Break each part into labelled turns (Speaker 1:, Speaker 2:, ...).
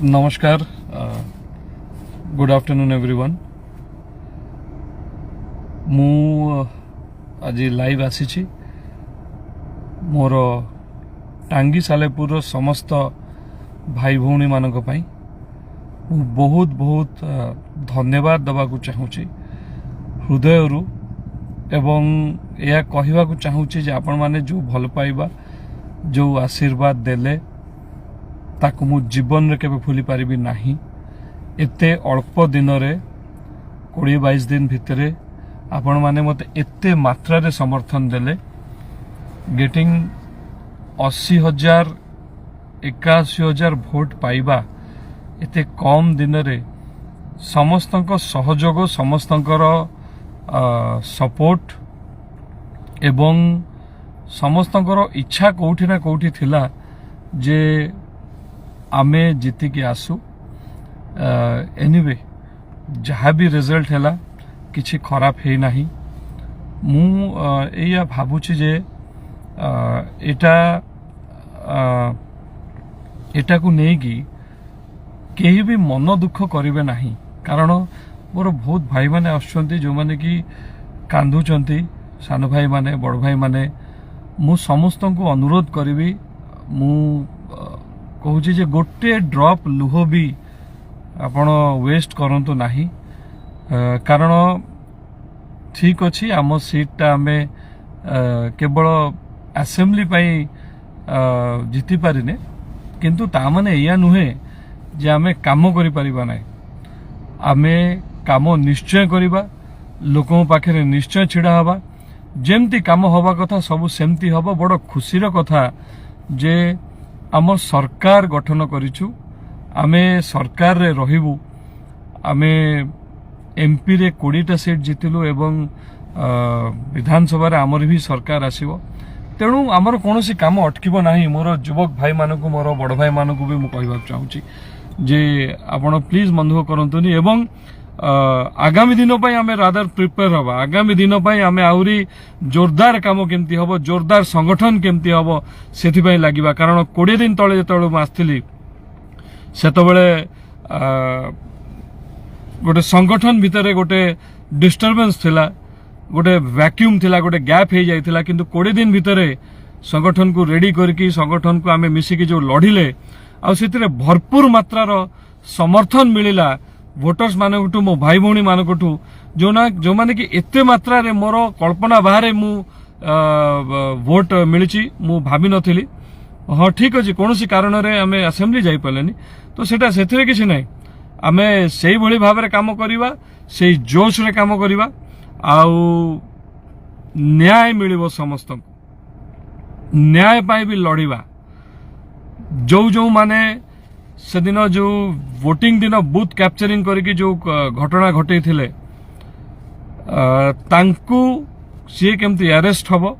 Speaker 1: नमस्कार good afternoon everyone मु आज लाइव आसी मोर टांगी सालेपुर समस्त भाई भौणी मानक पई बहुत बहुत धन्यवाद दबाकू चाहूँगी हृदय एवं यह कहवाकू चाहूँगी जे आपण माने जो भल पाइबा जो आशीर्वाद देले ताकू मु जीवन रे केबे भूली पारिबी नाही। एते अल्प दिन रे 20-22 दिन भितरे आपण माने मते एते मात्रा रे समर्थन देले गेटिंग 80,000 81,000 भोट पाइबा एते कम दिन रे समस्तंक सहयोग समस्तंकर सपोर्ट एवं समस्तंकर इच्छा कोठी ना कोठी थिला जे आमे जीतिकी आसु एनीवे जहाँ भी रिजल्ट हैला किछि खराब है नहीं मु एया भाबुछि जे एटा को नेकी केही भी मन दुख करिवे नहीं कारण मोर बहुत भाई माने आछंती जो माने कि कांदुचंती सान भाई माने बड़ भाई माने मु समस्त को अनुरोध करिवि मु कहूँ जे गोटे ड्रॉप लुह भी आपण वेस्ट करंतु नाही कारण ठीक अच्छी आम सीटा आम केवल असेंबली पाई जीति पारिने किंतु ता माने या नुहे जे आमे काम करि परिबा नाही आमे काम निश्चय करिबा लोकों पाखे निश्चय छिड़ा हवा जेमती काम हवा कथा सब सेमती हवा बड़ खुशीर कथा जे आम सरकार गठन करिछु आमे सरकार रे रहिबु आमे एमपी रे 20टा सीट जितिलु एवं विधानसभा रे आमर भी सरकार आसीबो तेणु आमर कोनोसी काम अटकिबो नाही। मोर युवक भाई मानकु मोर बड़ भाई मानकु भी मु कहबा चाहूची जे आपण प्लीज मन दुख करंतुनी एवं आगामी दिन पई आमे रादर प्रिपेयर हवा आगामी दिन पई आमे आउरी जोरदार काम केमती हबो जोरदार संगठन केमती हबो सेथि पई लागिबा कारण 20 दिन तळे जेतळे म आस्थिली सेतबेले गोटे संगठन भितरे गोटे डिस्टर्बेंस थिला गोटे वैक्यूम थिला गोटे गैप हे जाइथिला किंतु 20 दिन भितरे संगठन को रेडी करके संगठन को आमे मिसिकी जो लढिले आ सेतिरे भरपूर मात्रार समर्थन मिलिला वोटर्स मानकटू मो भाई भौणी मानकटू जो माने कि एते मात्रा रे मोर कल्पना बाहर मु वोट मिली मु भाभी नथिली हाँ ठीक अच्छे कौन कारण रे आमे असेंबली जाई पालेनी तो सेटा सेथिरे किछि नै आमे सेही भली भाबरे काम करिवा सेही जोश रे काम करिवा आउ न्याय मिलिबो समस्त न्याय पाई भी लड़िबा जो माने से दिन जो वोटिंग दिन बूथ कैप्चरिंग करके जो घटना घटे थिले तांकु सी केमती अरेस्ट हबो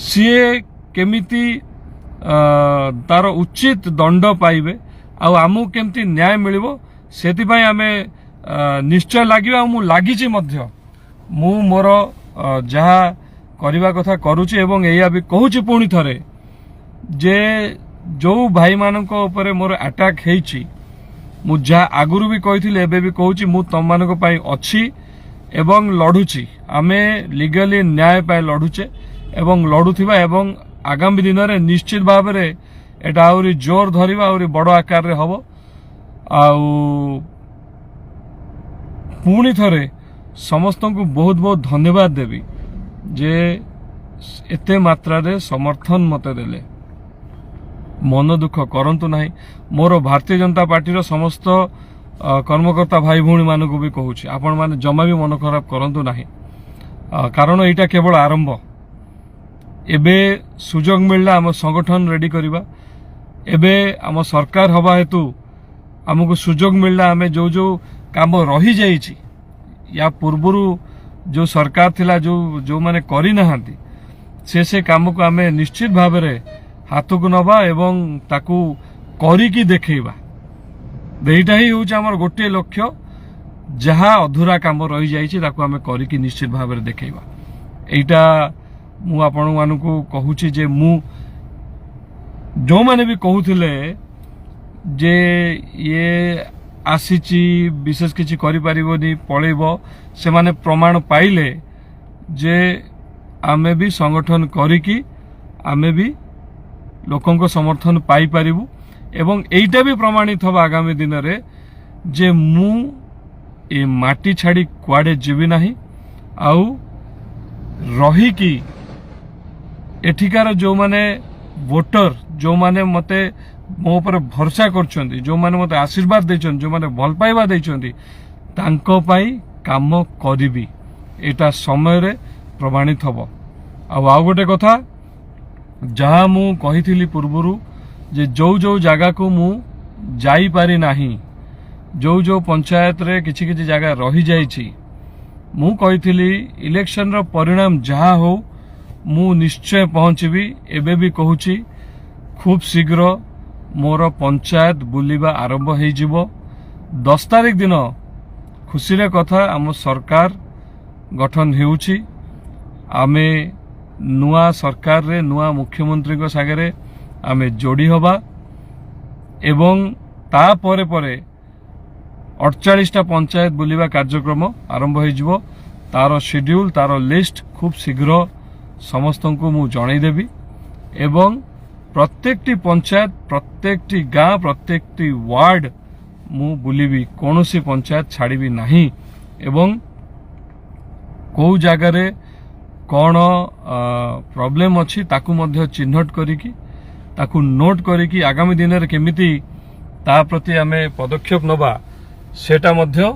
Speaker 1: सी केमिति तार उचित दंड पाइबे आ आमु केमती न्याय मिलिबो सेति पई आमे निश्चय लागिबा मु लागिची मध्य मु मोर जहा करिबा कथा करूची एवं एया भी कहूची पुणी थरे जे जो भाई मानक ऊपर मोर अटैक हेची मु जा आगुरु भी कहिथिले एबे भी कहूची मु तम मानक पई अछि एवं लढुची आमे लीगली न्याय पाई लढुचे एवं लढुथिबा एवं आगामी दिन रे निश्चित भाव रे एटा आउरी जोर धरिबा आउरी बड़ आकार रे हबो आउ पुणी थरे समस्त को बहुत बहुत धन्यवाद देवी जे एते मात्रा रे समर्थन मते देले मन दुख करंतु नाही। मोर भारतीय जनता पार्टी रो समस्त कर्मकर्ता भाई भौणी मानक भी कहूची आपण माने जमा भी मन खराब करंतु नाही कारण एटा केवल आरंभ एबे सुजोग मिलला हम संगठन रेडी करिबा एबे हम सरकार हवा हेतु हमको सुजोग मिलला हमें जो जो काम रही जाइछि या पूर्वरु जो सरकार थिला जो माने करि नहांती से काम को हमें निश्चित भाव रे हाथ को नवा एवं ताकू करिकी देखैबा एटा ही होउछ हमर गोटे लक्ष्य जहाँ अधूरा काम रही जाइछि ताकू हमें करिकी निश्चित भाव रे देखैबा एटा मु आपण मानकू कहूछि जे मु जो माने भी कहूथिले जे ये आसीची विशेष किसी करि परिबोनी पळेबो से माने प्रमाण पाइले जे आमे भी संगठन करिकी आमे भी लोकन को समर्थन पाई पारिबु एवं एइटा भी प्रमाणित हबा आगामी दिन रे जे मु ए माटी छाड़ी कुआडे जीवी नाही आउ रही की एठिकार जो माने वोटर जो माने मते मो ऊपर भरोसा करछंती जो माने मते आशीर्वाद दैछन जो माने भल पाइबा दैछंती तांको पाई काम करिबी एटा समय रे प्रमाणित हबो आ गोटे कथा जहाँ मु कहिथिली पूर्वरु जे जो जगह को मु जाई पारि नाही जो पंचायत रे किछि किछि जगह रही जाइछि मु कहिथिली इलेक्शन रो परिणाम जहाँ हो मु निश्चय पहुंचबी एबे भी कहूची खूब शीघ्र मोर पंचायत बुलिबा आरंभ हो जिवो 10 तारिख दिन खुशी रे कथा आम सरकार गठन हेउची आमे नुआ सरकार रे नुआ मुख्यमंत्री को सागरे आमे जोड़ी हबा एवं ता परे परे 48टा पंचायत बुलिबा कार्यक्रम आरंभ हो जिवो तार शेड्यूल तार लिस्ट खूब शीघ्र समस्त को मु जणाई देबी एवं प्रत्येकटी पंचायत प्रत्येकटी गाँ प्रत्येकटी वार्ड मु बुलिबी कोनोसी पंचायत छाड़ीबी नाही एवं को जगह रे कौन प्रॉब्लम अच्छी ताकू मध्य चिन्हट करिकी ताकू नोट करिकी आगामी दिन रे केमिति ता प्रति आमे पदक्षेप नबा सेटा मध्य